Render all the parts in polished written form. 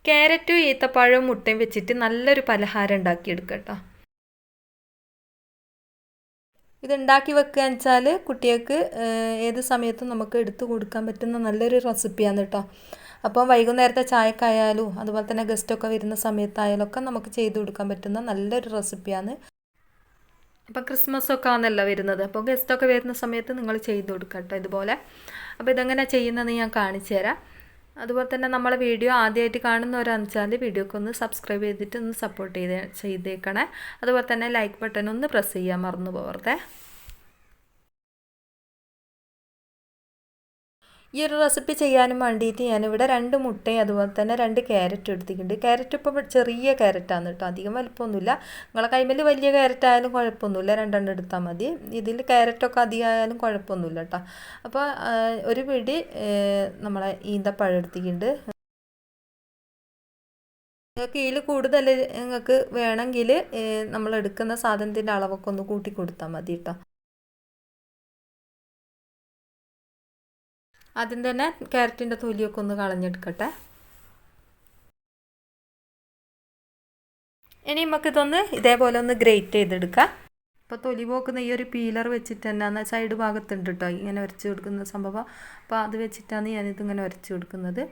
ക്യാരറ്റും ഈത്തപ്പഴവും മുട്ടയും വെച്ചിട്ട് നല്ലൊരു പലഹാരം ഉണ്ടാക്കിയെടുക്കാം കേട്ടോ. ഇതുണ്ടാക്കി വെക്കുകയെന്ന് വെച്ചാൽ കുട്ടികൾക്ക് ഏത് സമയത്തും നമുക്ക് എടുത്തു കൊടുക്കാൻ പറ്റുന്ന നല്ലൊരു റെസിപ്പിയാണ് കേട്ടോ. അപ്പോൾ വൈകുന്നേരത്തെ ചായക്കായാലും അതുപോലെ തന്നെ ഗസ്റ്റൊക്കെ വരുന്ന സമയത്തായാലും ഒക്കെ നമുക്ക് ചെയ്തു കൊടുക്കാൻ പറ്റുന്ന നല്ലൊരു റെസിപ്പിയാണ്. അപ്പോൾ ക്രിസ്മസൊക്കെ ആണല്ലോ വരുന്നത്, അപ്പോൾ ഗസ്റ്റൊക്കെ വരുന്ന സമയത്ത് നിങ്ങൾ ചെയ്തു കൊടുക്കുക കേട്ടോ ഇതുപോലെ. അപ്പോൾ ഇതെങ്ങനെ ചെയ്യുന്നതെന്ന് ഞാൻ കാണിച്ചു തരാം. അതുപോലെ തന്നെ നമ്മളെ വീഡിയോ ആദ്യമായിട്ട് കാണുന്നവരാണെന്ന് വെച്ചാൽ വീഡിയോക്ക് ഒന്ന് സബ്സ്ക്രൈബ് ചെയ്തിട്ട് ഒന്ന് സപ്പോർട്ട് ചെയ്തേക്കണേ. അതുപോലെ തന്നെ ലൈക്ക് ബട്ടൺ ഒന്ന് പ്രസ് ചെയ്യാൻ മറന്നു പോകരുതേ. ഈ ഒരു റെസിപ്പി ചെയ്യാനും വേണ്ടിയിട്ട് ഞാനിവിടെ 2 മുട്ടയും അതുപോലെ തന്നെ 2 ക്യാരറ്റ് എടുത്തിട്ടുണ്ട്. ക്യാരറ്റ് ഇപ്പോൾ ചെറിയ ക്യാരറ്റാണ് കേട്ടോ, അധികം വലിപ്പമൊന്നുമില്ല. നിങ്ങളെ കൈമേൽ വലിയ ക്യാരറ്റ് ആയാലും കുഴപ്പമൊന്നുമില്ല, 2 എടുത്താൽ മതി. ഇതിൽ ക്യാരറ്റൊക്കെ അധികമായാലും കുഴപ്പമൊന്നുമില്ല കേട്ടോ. അപ്പോൾ ഒരു പിടി നമ്മളെ ഈന്തപ്പഴം എടുത്തിട്ടുണ്ട്. നിങ്ങൾക്ക് ഇതിൽ കൂടുതൽ നിങ്ങൾക്ക് വേണമെങ്കിൽ നമ്മൾ എടുക്കുന്ന സാധനത്തിൻ്റെ അളവൊക്കെ ഒന്ന് കൂട്ടി കൊടുത്താൽ മതി കേട്ടോ. ആദ്യം തന്നെ ക്യാരറ്റിൻ്റെ തൊലിയൊക്കെ ഒന്ന് കളഞ്ഞെടുക്കട്ടെ. ഇനി നമുക്കിതൊന്ന് ഇതേപോലെ ഒന്ന് ഗ്രേറ്റ് ചെയ്തെടുക്കാം. ഇപ്പോൾ തൊലി പോക്കുന്ന ഈ ഒരു പീലർ വെച്ചിട്ട് തന്നെ സൈഡ് ഭാഗത്തുണ്ട് കേട്ടോ ഇങ്ങനെ ഉരച്ച് കൊടുക്കുന്ന സംഭവം. അപ്പോൾ അത് വെച്ചിട്ടാണ് ഞാനിതിങ്ങനെ ഉരച്ച് കൊടുക്കുന്നത്.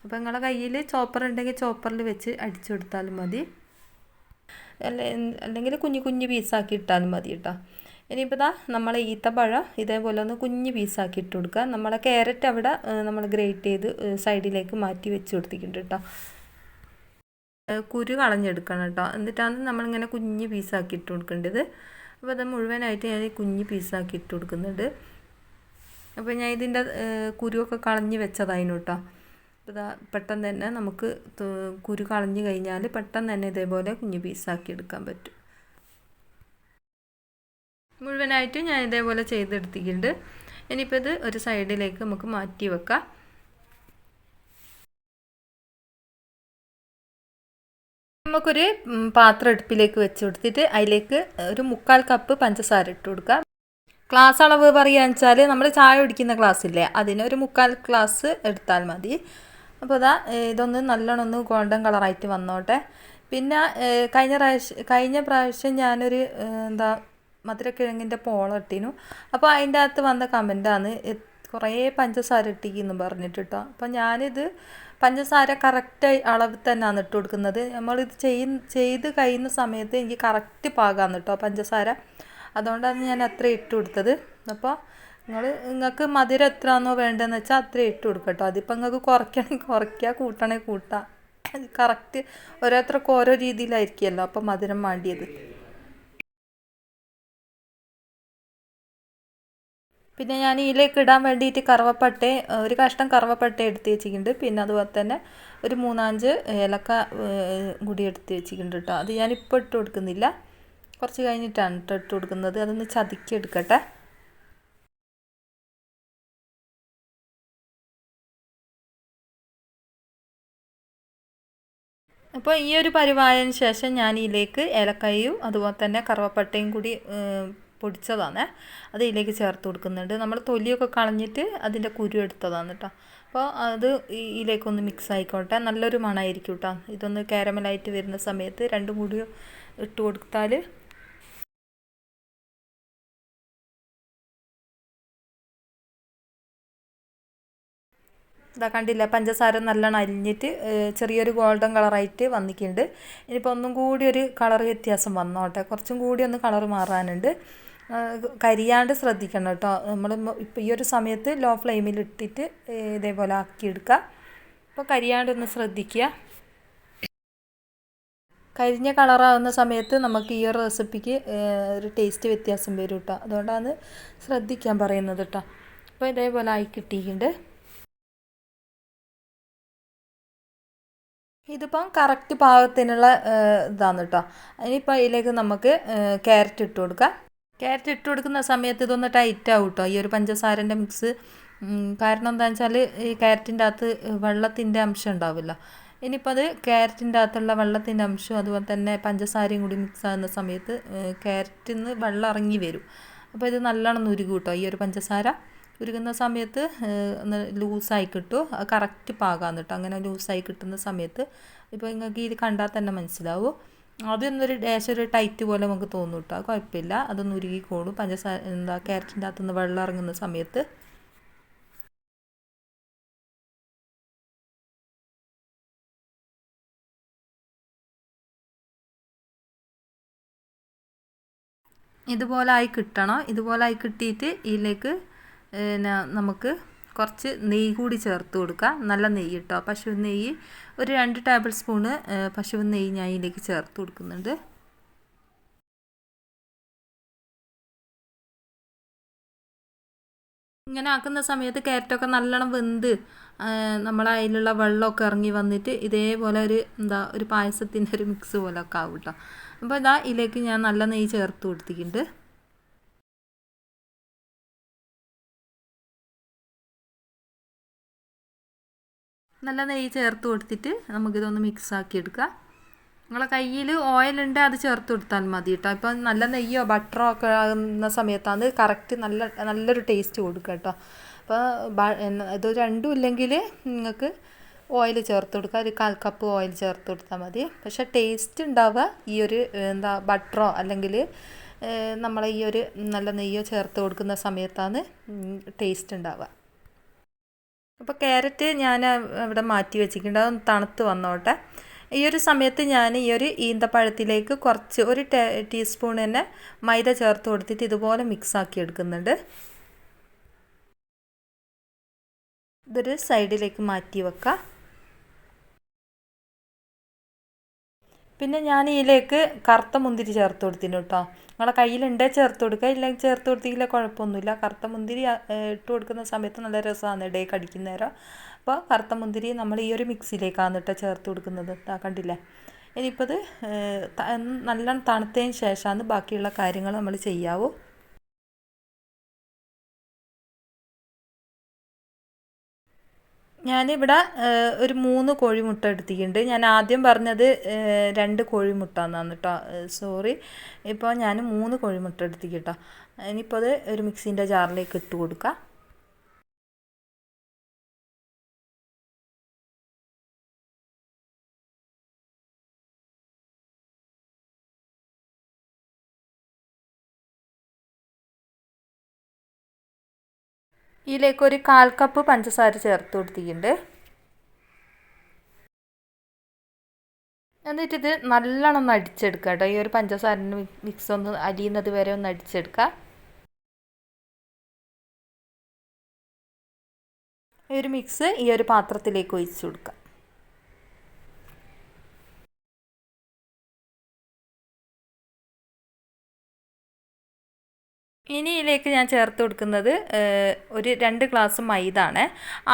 അപ്പോൾ നിങ്ങളുടെ കയ്യിൽ ചോപ്പർ ഉണ്ടെങ്കിൽ ചോപ്പറിൽ വെച്ച് അടിച്ചു കൊടുത്താലും മതി, അല്ലെങ്കിൽ കുഞ്ഞു കുഞ്ഞു പീസാക്കി ഇട്ടാലും മതി കേട്ടോ. ഇനിയിപ്പോൾ ഇതാ നമ്മൾ ഈത്തപ്പഴം ഇതേപോലെ ഒന്ന് കുഞ്ഞ് പീസാക്കി ഇട്ട് കൊടുക്കുക. നമ്മളെ ക്യാരറ്റ് അവിടെ നമ്മൾ ഗ്രേറ്റ് ചെയ്ത് സൈഡിലേക്ക് മാറ്റി വെച്ച് കൊടുത്തിട്ടുണ്ട് കേട്ടോ. കുരു കളഞ്ഞെടുക്കണം കേട്ടോ, എന്നിട്ടാണ് നമ്മളിങ്ങനെ കുഞ്ഞ് പീസാക്കി ഇട്ട് കൊടുക്കേണ്ടത്. അപ്പോൾ അത് മുഴുവനായിട്ട് ഞാൻ കുഞ്ഞ് പീസാക്കി ഇട്ട് കൊടുക്കുന്നുണ്ട്. അപ്പോൾ ഞാൻ ഇതിൻ്റെ കുരുവൊക്കെ കളഞ്ഞ് വെച്ചതായിരുന്നു കേട്ടോ. അപ്പോൾ ഇതാ പെട്ടെന്ന് തന്നെ നമുക്ക് കുരു കളഞ്ഞ് കഴിഞ്ഞാൽ പെട്ടെന്ന് തന്നെ ഇതേപോലെ കുഞ്ഞ് പീസാക്കി എടുക്കാൻ പറ്റും. മുഴുവനായിട്ട് ഞാൻ ഇതേപോലെ ചെയ്തെടുത്തിട്ടുണ്ട്. ഇനിയിപ്പോൾ ഇത് ഒരു സൈഡിലേക്ക് നമുക്ക് മാറ്റി വെക്കാം. നമുക്കൊരു പാത്രം അടുപ്പിലേക്ക് വെച്ച് കൊടുത്തിട്ട് അതിലേക്ക് ഒരു 1/4 കപ്പ് പഞ്ചസാര ഇട്ട് കൊടുക്കാം. ഗ്ലാസ് അളവ് പറയുകയെന്ന് വെച്ചാൽ നമ്മൾ ചായ കുടിക്കുന്ന ഗ്ലാസ് ഇല്ലേ, അതിനൊരു 1/4 ഗ്ലാസ് എടുത്താൽ മതി. അപ്പോൾ ഇതാ ഇതൊന്ന് നല്ലോണം ഒന്ന് ഗോൾഡൻ കളറായിട്ട് വന്നോട്ടെ. പിന്നെ കഴിഞ്ഞ പ്രാവശ്യം ഞാനൊരു മധുരക്കിഴങ്ങിൻ്റെ പോള ഇട്ടിനു. അപ്പോൾ അതിൻ്റെ അകത്ത് വന്ന കമൻറ്റാണ് കുറേ പഞ്ചസാര ഇട്ടിക്കുന്നു പറഞ്ഞിട്ട് കേട്ടോ. അപ്പോൾ ഞാനിത് പഞ്ചസാര കറക്റ്റ് അളവ് തന്നെയാണ് ഇട്ട് കൊടുക്കുന്നത്. നമ്മളിത് ചെയ്ത് കഴിയുന്ന സമയത്ത് എനിക്ക് കറക്റ്റ് പാകാന്ന് കേട്ടോ പഞ്ചസാര, അതുകൊണ്ടാണ് ഞാൻ അത്ര ഇട്ട് കൊടുത്തത്. അപ്പോൾ നിങ്ങൾക്ക് മധുരം എത്രയാണോ വേണ്ടതെന്ന് വെച്ചാൽ അത്ര ഇട്ട് കൊടുക്കുക കേട്ടോ. അതിപ്പോൾ നിങ്ങൾക്ക് കുറയ്ക്കണമെങ്കിൽ കുറയ്ക്കുക, കൂട്ടണമെങ്കിൽ കൂട്ടാം. കറക്റ്റ് ഓരോരുത്തർക്ക് ഓരോ രീതിയിലായിരിക്കുമല്ലോ അപ്പോൾ മധുരം വേണ്ടിയത്. പിന്നെ ഞാൻ ഇതിലേക്ക് ഇടാൻ വേണ്ടിയിട്ട് ഒരു കഷ്ണം കറുവപ്പട്ട എടുത്ത് വെച്ചിട്ടുണ്ട്. പിന്നെ അതുപോലെ തന്നെ ഒരു 3-5 ഏലക്ക കൂടി എടുത്ത് വെച്ചിട്ടുണ്ട് കേട്ടോ. അത് ഞാനിപ്പോൾ ഇട്ട് കൊടുക്കുന്നില്ല, കുറച്ച് കഴിഞ്ഞിട്ടാണ് ഇട്ട് കൊടുക്കുന്നത്. അതൊന്ന് ചതുക്കി എടുക്കട്ടെ. അപ്പോൾ ഈ ഒരു പരിവായതിന് ശേഷം ഞാൻ ഇതിലേക്ക് ഏലക്കായും അതുപോലെ തന്നെ കറുവപ്പട്ടയും കൂടി പൊടിച്ചതാണ്, അത് ഇതിലേക്ക് ചേർത്ത് കൊടുക്കുന്നുണ്ട്. നമ്മൾ തൊലിയൊക്കെ കളഞ്ഞിട്ട് അതിൻ്റെ കുരു എടുത്തതാണ് കേട്ടോ. അപ്പോൾ അത് ഇതിലേക്കൊന്ന് മിക്സ് ആയിക്കോട്ടെ, നല്ലൊരു മണമായിരിക്കും കേട്ടോ. ഇതൊന്ന് കാരമലായിട്ട് വരുന്ന സമയത്ത് രണ്ടും കൂടി ഇട്ട് കൊടുത്താൽ ഇതാ കണ്ടില്ല, പഞ്ചസാര നല്ലോണം അരിഞ്ഞിട്ട് ചെറിയൊരു ഗോൾഡൻ കളറായിട്ട് വന്നിട്ടുണ്ട്. ഇനിയിപ്പോൾ ഒന്നും കൂടി ഒരു കളർ വ്യത്യാസം വന്നോട്ടെ, കുറച്ചും കൂടി ഒന്ന് കളർ മാറാനുണ്ട്. കരിയാണ്ട് ശ്രദ്ധിക്കണം കേട്ടോ. നമ്മൾ ഇപ്പോൾ ഈ ഒരു സമയത്ത് ലോ ഫ്ലെയിമിൽ ഇട്ടിട്ട് ഇതേപോലെ ആക്കിയെടുക്കുക. അപ്പോൾ കരിയാണ്ടൊന്ന് ശ്രദ്ധിക്കുക. കരിഞ്ഞ കളറാവുന്ന സമയത്ത് നമുക്ക് ഈ ഒരു റെസിപ്പിക്ക് ഒരു ടേസ്റ്റ് വ്യത്യാസം വരും കേട്ടോ, അതുകൊണ്ടാണ് ശ്രദ്ധിക്കാൻ പറയുന്നത് കേട്ടോ. അപ്പോൾ ഇതേപോലെ ആയി കിട്ടിയിട്ടുണ്ട്. ഇതിപ്പം കറക്റ്റ് പാകത്തിനുള്ള ഇതാണ് കേട്ടോ. ഇനിയിപ്പോൾ ഇതിലേക്ക് നമുക്ക് ക്യാരറ്റ് ഇട്ട് കൊടുക്കാം. ക്യാരറ്റ് ഇട്ട് കൊടുക്കുന്ന സമയത്ത് ഇതൊന്ന് ടൈറ്റ് ആവും കേട്ടോ ഈ ഒരു പഞ്ചസാരൻ്റെ മിക്സ്. കാരണം എന്താണെന്ന് വെച്ചാൽ ഈ ക്യാരറ്റിൻ്റെ അകത്ത് വെള്ളത്തിൻ്റെ അംശം ഉണ്ടാവില്ല. ഇനിയിപ്പോൾ അത് ക്യാരറ്റിൻ്റെ അകത്തുള്ള വെള്ളത്തിൻ്റെ അംശം അതുപോലെ തന്നെ പഞ്ചസാരയും കൂടി മിക്സ് ആകുന്ന സമയത്ത് ക്യാരറ്റിൽ നിന്ന് വെള്ളം ഇറങ്ങി വരും. അപ്പോൾ ഇത് നല്ലോണം ഉരുകും കേട്ടോ ഈ ഒരു പഞ്ചസാര. ഉരുകുന്ന സമയത്ത് ഒന്ന് ലൂസായി കിട്ടും. അത് കറക്റ്റ് പാകാന്ന് കേട്ടോ. അങ്ങനെ ലൂസായി കിട്ടുന്ന സമയത്ത് ഇപ്പോൾ നിങ്ങൾക്ക് ഇത് കണ്ടാൽ തന്നെ മനസ്സിലാവും. അതൊന്നൊരു ഒരു ടൈറ്റ് പോലെ നമുക്ക് തോന്നും കേട്ടോ. അത് കുഴപ്പമില്ല, അതൊന്ന് ഉരുകിക്കോളും. ക്യാരറ്റിൻ്റെ അകത്തുനിന്ന് വെള്ളം ഇറങ്ങുന്ന സമയത്ത്. ഇതുപോലെ ആയി കിട്ടണം. ഇതുപോലെ ആയി കിട്ടിയിട്ട് ഇതിലേക്ക് നമുക്ക് കുറച്ച് നെയ്യ് കൂടി ചേർത്ത് കൊടുക്കുക. നല്ല നെയ്യ് കേട്ടോ, പശു നെയ്യ്. ഒരു 2 ടേബിൾ സ്പൂണ് പശു നെയ്യ് ഞാൻ ഇതിലേക്ക് ചേർത്ത് കൊടുക്കുന്നുണ്ട്. ഇങ്ങനെ ആക്കുന്ന സമയത്ത് ക്യാരറ്റൊക്കെ നല്ലോണം വെന്ത് നമ്മളെ അതിലുള്ള വെള്ളമൊക്കെ ഇറങ്ങി വന്നിട്ട് ഇതേപോലെ ഒരു പായസത്തിൻ്റെ ഒരു മിക്സ് പോലെ ഒക്കെ ആവും കേട്ടോ. അപ്പോൾ ഇതിലേക്ക് ഞാൻ നല്ല നെയ്യ് ചേർത്ത് കൊടുത്തിട്ടുണ്ട്. നല്ല നെയ്യ് ചേർത്ത് കൊടുത്തിട്ട് നമുക്കിതൊന്ന് മിക്സ് ആക്കി എടുക്കാം. നിങ്ങളെ കയ്യിൽ ഓയിലുണ്ട്, അത് ചേർത്ത് കൊടുത്താൽ മതി കേട്ടോ. ഇപ്പം നല്ല നെയ്യോ ബട്ടറോ ഒക്കെ ആകുന്ന സമയത്താണ് കറക്റ്റ് നല്ലൊരു ടേസ്റ്റ് കൊടുക്കുക കേട്ടോ. അപ്പോൾ ഇത് രണ്ടും ഇല്ലെങ്കിൽ നിങ്ങൾക്ക് ഓയിൽ ചേർത്ത് കൊടുക്കുക. ഒരു 1/4 കപ്പ് ഓയിൽ ചേർത്ത് കൊടുത്താൽ മതി. പക്ഷേ ടേസ്റ്റ് ഉണ്ടാവുക ഈ ഒരു ബട്ടറോ അല്ലെങ്കിൽ നമ്മളെ ഈ ഒരു നല്ല നെയ്യോ ചേർത്ത് കൊടുക്കുന്ന സമയത്താണ് ടേസ്റ്റ് ഉണ്ടാവുക. അപ്പോൾ ക്യാരറ്റ് ഞാൻ ഇവിടെ മാറ്റി വെച്ചിട്ടുണ്ട്, അതൊന്ന് തണുത്ത് വന്നോട്ടെ. ഈ ഒരു സമയത്ത് ഞാൻ ഈ ഒരു ഈന്തപ്പഴത്തിലേക്ക് കുറച്ച് ഒരു ടീസ്പൂൺ തന്നെ മൈദ ചേർത്ത് കൊടുത്തിട്ട് ഇതുപോലെ മിക്സ് ആക്കി എടുക്കുന്നുണ്ട്. ഇതൊരു സൈഡിലേക്ക് മാറ്റി വെക്കാം. പിന്നെ ഞാൻ ഇതിലേക്ക് കറുത്ത മുന്തിരി ചേർത്ത് കൊടുത്തിന് കേട്ടോ. നിങ്ങളെ കയ്യിലുണ്ടേ ചേർത്ത് കൊടുക്കുക, ഇല്ലെങ്കിൽ ചേർത്ത് കൊടുത്തില്ല കുഴപ്പമൊന്നുമില്ല. കറുത്ത മുന്തിരി ഇട്ട് കൊടുക്കുന്ന സമയത്ത് നല്ല രസമാണ് ഇടയിൽ കടിക്കുന്നേരം. അപ്പോൾ കറുത്ത മുന്തിരി നമ്മൾ ഈ ഒരു മിക്സിയിലേക്കാണ് കേട്ടോ ചേർത്ത് കൊടുക്കുന്നത്. കണ്ടില്ലേ. ഇനിയിപ്പോൾ ഇത് നല്ലോണം തണുത്തതിന് ശേഷമാണ് ബാക്കിയുള്ള കാര്യങ്ങൾ നമ്മൾ ചെയ്യാവൂ. ഞാനിവിടെ ഒരു 3 കോഴിമുട്ട എടുത്തിട്ടുണ്ട്. ഞാൻ ആദ്യം പറഞ്ഞത് 2 കോഴിമുട്ട എന്നാണ് കേട്ടോ, സോറി. ഇപ്പോൾ ഞാൻ 3 കോഴിമുട്ട എടുത്തിട്ട് കേട്ടോ. ഇനിയിപ്പോൾ അത് ഒരു മിക്സിൻ്റെ ജാറിലേക്ക് ഇട്ട് കൊടുക്കാം. ഇതിലേക്ക് ഒരു 1/4 കപ്പ് പഞ്ചസാര ചേർത്ത് കൊടുത്തിട്ടുണ്ട്. എന്നിട്ടിത് നല്ലോണം ഒന്ന് അടിച്ചെടുക്കുക കേട്ടോ. ഈ ഒരു പഞ്ചസാരൻ്റെ മിക്സ് ഒന്ന് അലിയുന്നത് വരെ ഒന്ന് അടിച്ചെടുക്കുക. ഈ ഒരു മിക്സ് ഈ ഒരു പാത്രത്തിലേക്ക് ഒഴിച്ചു കൊടുക്കുക. ഇനി ഇതിലേക്ക് ഞാൻ ചേർത്ത് കൊടുക്കുന്നത് ഒരു 2 ഗ്ലാസ് മൈദ ആണ്.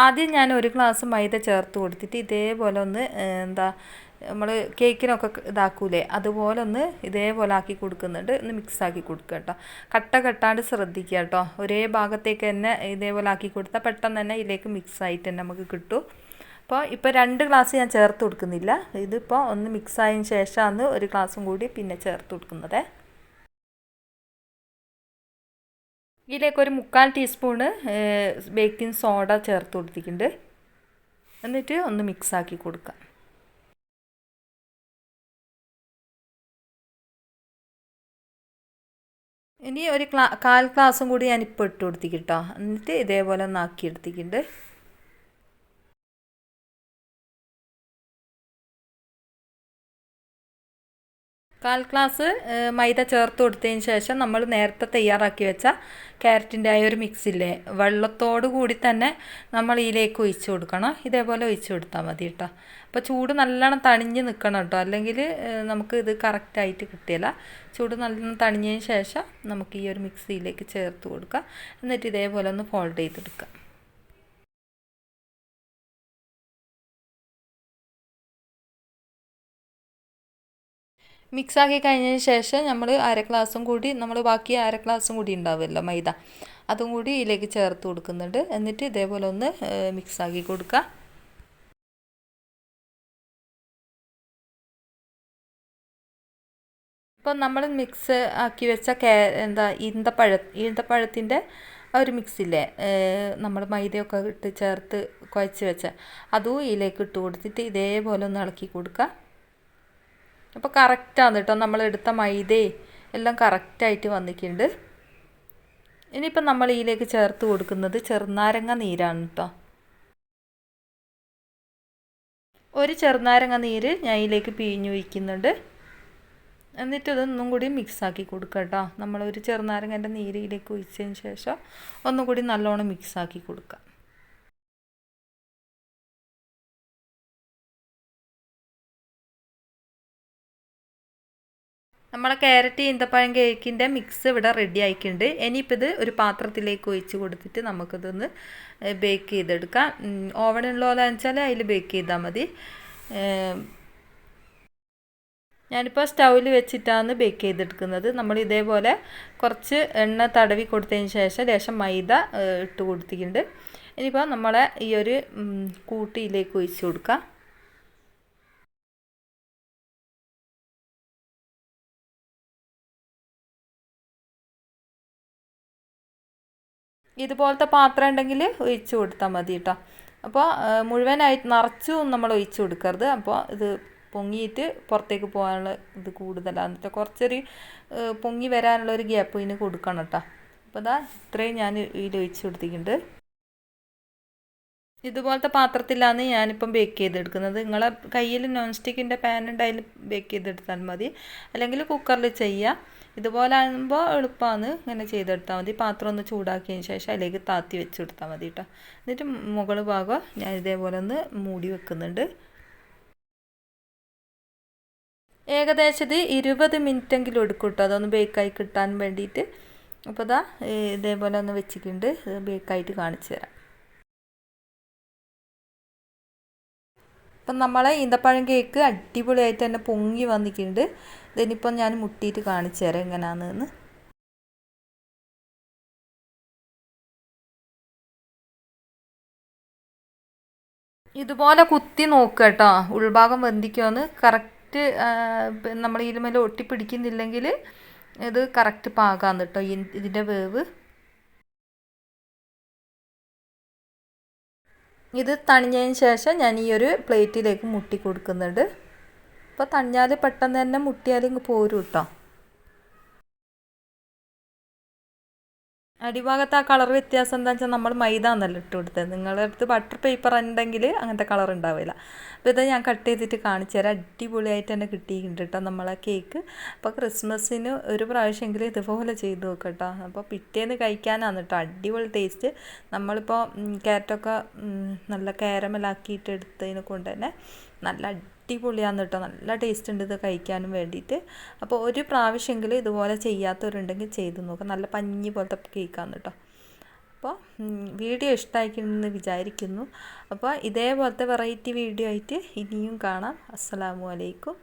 ആദ്യം ഞാൻ 1 ഗ്ലാസ് മൈദ ചേർത്ത് കൊടുത്തിട്ട് ഇതേപോലെ ഒന്ന് നമ്മൾ കേക്കിനൊക്കെ ഇതാക്കൂലേ, അതുപോലെ ഒന്ന് ഇതേപോലെ ആക്കി കൊടുക്കുന്നുണ്ട്. ഒന്ന് മിക്സ് ആക്കി കൊടുക്കുക കേട്ടോ. കട്ട കെട്ടാണ്ട് ശ്രദ്ധിക്കുക കേട്ടോ. ഒരേ ഭാഗത്തേക്ക് തന്നെ ഇതേപോലെ ആക്കി കൊടുത്താൽ പെട്ടെന്ന് തന്നെ ഇതിലേക്ക് മിക്സ് ആയിട്ട് തന്നെ നമുക്ക് കിട്ടും. ഇപ്പോൾ 2 ഗ്ലാസ് ഞാൻ ചേർത്ത് കൊടുക്കുന്നില്ല. ഇതിപ്പോൾ ഒന്ന് മിക്സ് ആയതിന് ശേഷമാണ് 1 ഗ്ലാസും കൂടി പിന്നെ ചേർത്ത് കൊടുക്കുന്നത്. ഇതിലേക്ക് ഒരു 3/4 ടീസ്പൂണ് ബേക്കിംഗ് സോഡ ചേർത്ത് കൊടുത്തിട്ടുണ്ട്. എന്നിട്ട് ഒന്ന് മിക്സ് ആക്കി കൊടുക്കാം. ഇനി ഒരു 1/4 ഗ്ലാസും കൂടി ഞാനിപ്പോൾ ഇട്ട് കൊടുത്തിട്ടോ. എന്നിട്ട് ഇതേപോലെ ഒന്ന് ആക്കി എടുത്തിട്ടുണ്ട്. 1/4 ഗ്ലാസ് മൈദ ചേർത്ത് കൊടുത്തതിന് ശേഷം നമ്മൾ നേരത്തെ തയ്യാറാക്കി വെച്ച ക്യാരറ്റിൻ്റെ ആ ഒരു മിക്സില്ലേ, വെള്ളത്തോട് കൂടി തന്നെ നമ്മൾ ഇതിലേക്ക് ഒഴിച്ച് കൊടുക്കണം. ഇതേപോലെ ഒഴിച്ച് കൊടുത്താൽ മതി കേട്ടോ. അപ്പോൾ ചൂട് നല്ലോണം തണിഞ്ഞ് നിൽക്കണം കേട്ടോ, അല്ലെങ്കിൽ നമുക്ക് ഇത് കറക്റ്റായിട്ട് കിട്ടില്ല. ചൂട് നല്ലോണം തണിഞ്ഞതിന് ശേഷം നമുക്ക് ഈ ഒരു മിക്സിയിലേക്ക് ചേർത്ത് കൊടുക്കുക. എന്നിട്ട് ഇതേപോലെ ഒന്ന് ഫോൾഡ് ചെയ്തെടുക്കുക. മിക്സാക്കി കഴിഞ്ഞതിന് ശേഷം നമ്മൾ 1/2 ഗ്ലാസും കൂടി ബാക്കി 1/2 ഗ്ലാസും കൂടി ഉണ്ടാവുമല്ലോ മൈദ, അതും കൂടി ഇതിലേക്ക് ചേർത്ത് കൊടുക്കുന്നുണ്ട്. എന്നിട്ട് ഇതേപോലെ ഒന്ന് മിക്സാക്കി കൊടുക്കുക. ഇപ്പം നമ്മൾ മിക്സ് ആക്കി വെച്ച ഈന്തപ്പഴത്തിൻ്റെ ആ ഒരു മിക്സില്ലേ നമ്മൾ മൈദയൊക്കെ ഇട്ട് ചേർത്ത് കുഴച്ച് വെച്ച അതും ഇതിലേക്ക് ഇട്ട് കൊടുത്തിട്ട് ഇതേപോലെ ഒന്ന് ഇളക്കി കൊടുക്കുക. അപ്പോൾ കറക്റ്റാണ് കേട്ടോ, നമ്മളെടുത്ത മൈദയും എല്ലാം കറക്റ്റായിട്ട് വന്നിട്ടുണ്ട്. ഇനിയിപ്പം നമ്മൾ ഇതിലേക്ക് ചേർത്ത് കൊടുക്കുന്നത് ചെറുനാരങ്ങ നീരാണ് കേട്ടോ. ഒരു ചെറുനാരങ്ങ നീര് ഞാൻ ഇതിലേക്ക് പിഴിഞ്ഞ് ഒഴിക്കുന്നുണ്ട്. എന്നിട്ട് ഇതൊന്നും കൂടി മിക്സാക്കി കൊടുക്കുക കേട്ടോ. നമ്മളൊരു ചെറുനാരങ്ങൻ്റെ നീര് ഇതിലേക്ക് ഒഴിച്ചതിന് ശേഷം ഒന്നും കൂടി നല്ലോണം മിക്സാക്കി കൊടുക്കുക. നമ്മളെ ക്യാരറ്റ് ഈന്തപ്പഴം കേക്കിൻ്റെ മിക്സ് ഇവിടെ റെഡി ആയിട്ടുണ്ട്. ഇനിയിപ്പോൾ ഇത് ഒരു പാത്രത്തിലേക്ക് ഒഴിച്ച് കൊടുത്തിട്ട് നമുക്കിതൊന്ന് ബേക്ക് ചെയ്തെടുക്കാം. ഓവനുള്ളതെന്ന് വെച്ചാൽ അതിൽ ബേക്ക് ചെയ്താൽ മതി. ഞാനിപ്പോൾ സ്റ്റൗവിൽ വെച്ചിട്ടാണ് ബേക്ക് ചെയ്തെടുക്കുന്നത്. നമ്മൾ ഇതേപോലെ കുറച്ച് എണ്ണ തടവി കൊടുത്തതിന് ശേഷം ലേശം മൈദ ഇട്ട് കൊടുത്തിട്ടുണ്ട്. ഇനിയിപ്പോൾ നമ്മളെ ഈ ഒരു കൂട്ടിയിലേക്ക് ഒഴിച്ച് കൊടുക്കാം. ഇതുപോലത്തെ പാത്രം ഉണ്ടെങ്കിൽ ഒഴിച്ച് കൊടുത്താൽ മതി കേട്ടോ. അപ്പോൾ മുഴുവനായിട്ട് നിറച്ചും നമ്മൾ ഒഴിച്ച് കൊടുക്കരുത്. അപ്പോൾ ഇത് പൊങ്ങിയിട്ട് പുറത്തേക്ക് പോകാനുള്ള ഇത് കൂടുതലാണ് കേട്ടോ. കുറച്ചൊരു പൊങ്ങി വരാനുള്ളൊരു ഗ്യാപ്പ് ഇതിന് കൊടുക്കണം കേട്ടോ. അപ്പോൾ ഇതാ ഇത്രയും ഞാൻ ഇതിൽ ഒഴിച്ച് കൊടുത്തിട്ടുണ്ട്. ഇതുപോലത്തെ പാത്രത്തിലാണ് ഞാനിപ്പം ബേക്ക് ചെയ്തെടുക്കുന്നത്. നിങ്ങളെ കയ്യിൽ നോൺ സ്റ്റിക്കിൻ്റെ പാൻ ഉണ്ടായാലും ബേക്ക് ചെയ്തെടുത്താൽ മതി, അല്ലെങ്കിൽ കുക്കറിൽ ചെയ്യാം. ഇതുപോലെ ആകുമ്പോൾ എളുപ്പമാണ്, ഇങ്ങനെ ചെയ്തെടുത്താൽ മതി. പാത്രം ഒന്ന് ചൂടാക്കിയതിന് ശേഷം അതിലേക്ക് താത്തി വെച്ച് കൊടുത്താൽ മതി കേട്ടോ. എന്നിട്ട് മുകൾ ഭാഗം ഞാൻ ഇതേപോലെ ഒന്ന് മൂടി വെക്കുന്നുണ്ട്. ഏകദേശം ഇത് 20 മിനിറ്റെങ്കിലും എടുക്കും കേട്ടോ, അതൊന്ന് ബേക്കായി കിട്ടാൻ വേണ്ടിയിട്ട്. അപ്പോൾ ഇതാ ഇതേപോലെ ഒന്ന് വെച്ചിട്ടുണ്ട്. ബേക്കായിട്ട് കാണിച്ചു തരാം. അപ്പം നമ്മളെ ഈന്തപ്പഴം കേക്ക് അടിപൊളിയായിട്ട് തന്നെ പൊങ്ങി വന്നിട്ടുണ്ട്. ഇതിനിപ്പം ഞാൻ മുട്ടിയിട്ട് കാണിച്ചു തരാം എങ്ങനെയാണെന്ന്. ഇതുപോലെ കുത്തി നോക്കുക കേട്ടോ, ഉൾഭാഗം വെന്തിക്കുമെന്ന്. കറക്റ്റ് നമ്മൾ ഇതിന്മേൽ ഒട്ടിപ്പിടിക്കുന്നില്ലെങ്കിൽ ഇത് കറക്റ്റ് പാകാന്ന് കേട്ടോ ഇതിൻ്റെ വേവ്. ഇത് തണിഞ്ഞതിന് ശേഷം ഞാൻ ഈ ഒരു പ്ലേറ്റിലേക്ക് മുട്ടി കൊടുക്കുന്നുണ്ട്. അപ്പോൾ തണിഞ്ഞാൽ പെട്ടെന്ന് തന്നെ മുട്ടിയാൽ ഇങ്ങ് പോരും കേട്ടോ. അടിഭാഗത്ത് ആ കളർ വ്യത്യാസം എന്താണെന്ന് വെച്ചാൽ നമ്മൾ മൈദ എന്നല്ല ഇട്ട് കൊടുത്തത്. നിങ്ങളുടെ അടുത്ത് ബട്ടർ പേപ്പർ ഉണ്ടെങ്കിൽ അങ്ങനത്തെ കളർ ഉണ്ടാവില്ല. അപ്പോൾ ഇത് ഞാൻ കട്ട് ചെയ്തിട്ട് കാണിച്ചു തരാം. അടിപൊളിയായിട്ട് തന്നെ കിട്ടിയിട്ടുണ്ട് കേട്ടോ നമ്മളെ കേക്ക്. അപ്പോൾ ക്രിസ്മസിന് ഒരു പ്രാവശ്യമെങ്കിലും ഇതുപോലെ ചെയ്ത് നോക്കാം കേട്ടോ. അപ്പോൾ പിറ്റേന്ന് കഴിക്കാനാണ് കേട്ടോ അടിപൊളി ടേസ്റ്റ്. നമ്മളിപ്പോൾ ക്യാരറ്റൊക്കെ നല്ല കാരമലാക്കിയിട്ട് എടുത്തതിനെ കൊണ്ട് തന്നെ നല്ല അടിപൊളിയാണ് കേട്ടോ. നല്ല ടേസ്റ്റ് ഉണ്ട് ഇത് കഴിക്കാനും വേണ്ടിയിട്ട്. അപ്പോൾ ഒരു പ്രാവശ്യമെങ്കിലും ഇതുപോലെ ചെയ്യാത്തവരുണ്ടെങ്കിൽ ചെയ്ത് നോക്കാം. നല്ല പഞ്ഞി പോലത്തെ കേക്കാണ് കേട്ടോ. അപ്പോൾ വീഡിയോ ഇഷ്ടമായിരിക്കുമെന്ന് വിചാരിക്കുന്നു. അപ്പോൾ ഇതേപോലത്തെ വെറൈറ്റി വീഡിയോ ആയിട്ട് ഇനിയും കാണാം. അസ്സലാമു അലൈക്കും.